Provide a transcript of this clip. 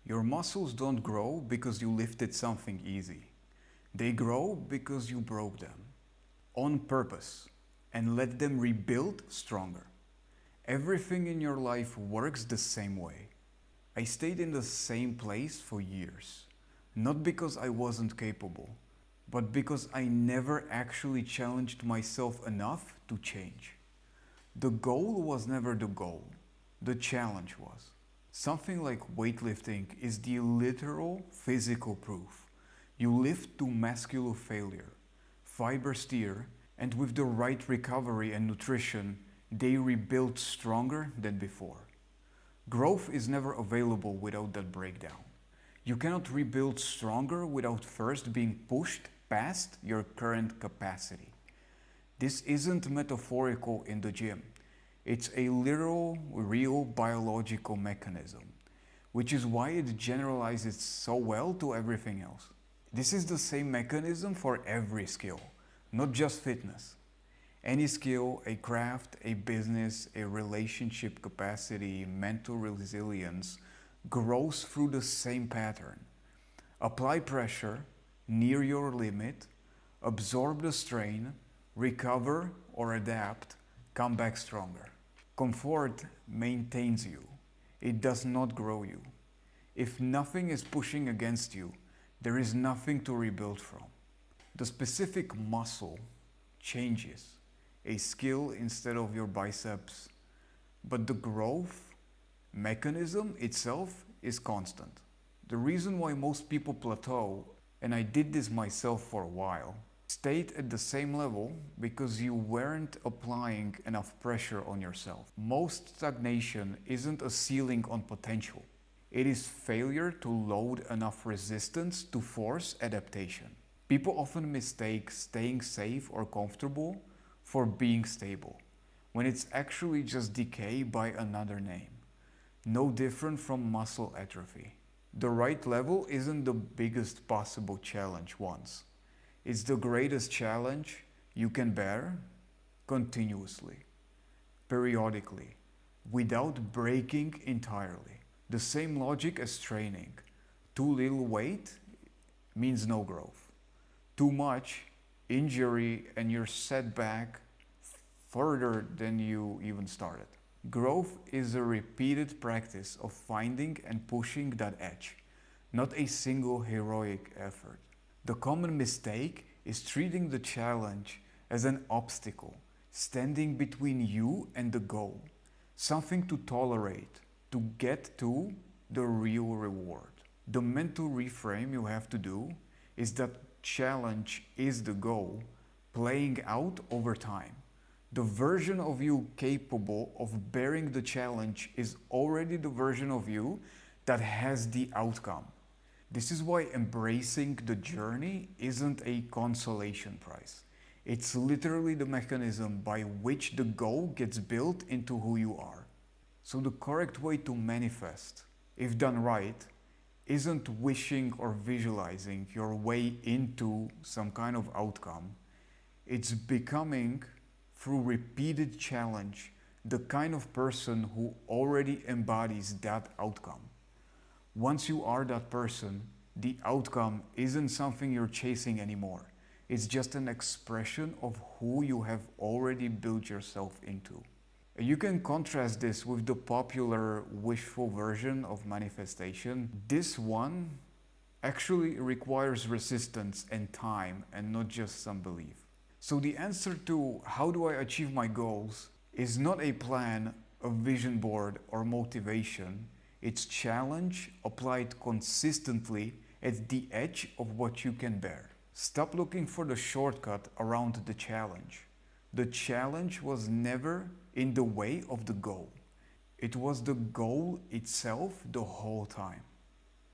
Your muscles don't grow because you lifted something easy. They grow because you broke them on purpose and let them rebuild stronger. Everything in your life works the same way. I stayed in the same place for years, not because I wasn't capable, but because I never actually challenged myself enough to change. The goal was never the goal, the challenge was. Something like weightlifting is the literal physical proof. You lift to muscular failure, fiber steer, and with the right recovery and nutrition, they rebuild stronger than before. Growth is never available without that breakdown. You cannot rebuild stronger without first being pushed past your current capacity. This isn't metaphorical in the gym. It's a literal, real biological mechanism, which is why it generalizes so well to everything else. This is the same mechanism for every skill, not just fitness. Any skill, a craft, a business, a relationship capacity, mental resilience, grows through the same pattern. Apply pressure near your limit, absorb the strain, recover or adapt, come back stronger. Comfort maintains you. It does not grow you. If nothing is pushing against you, there is nothing to rebuild from. The specific muscle changes, a skill instead of your biceps, but the growth mechanism itself is constant. The reason why most people plateau, and I did this myself for a while, stayed at the same level because you weren't applying enough pressure on yourself. Most stagnation isn't a ceiling on potential. It is failure to load enough resistance to force adaptation. People often mistake staying safe or comfortable for being stable, when it's actually just decay by another name. No different from muscle atrophy. The right level isn't the biggest possible challenge once. It's the greatest challenge you can bear continuously, periodically, without breaking entirely. The same logic as training. Too little weight means no growth. Too much injury and you're set back further than you even started. Growth is a repeated practice of finding and pushing that edge, not a single heroic effort. The common mistake is treating the challenge as an obstacle, standing between you and the goal, something to tolerate, to get to the real reward. The mental reframe you have to do is that challenge is the goal, playing out over time. The version of you capable of bearing the challenge is already the version of you that has the outcome. This is why embracing the journey isn't a consolation prize. It's literally the mechanism by which the goal gets built into who you are. So the correct way to manifest, if done right, isn't wishing or visualizing your way into some kind of outcome. It's becoming, through repeated challenge, the kind of person who already embodies that outcome. Once you are that person, the outcome isn't something you're chasing anymore. It's just an expression of who you have already built yourself into. You can contrast this with the popular wishful version of manifestation. This one actually requires resistance and time and not just some belief. So the answer to how do I achieve my goals is not a plan, a vision board, or motivation. It's challenge applied consistently at the edge of what you can bear. Stop looking for the shortcut around the challenge. The challenge was never in the way of the goal. It was the goal itself the whole time.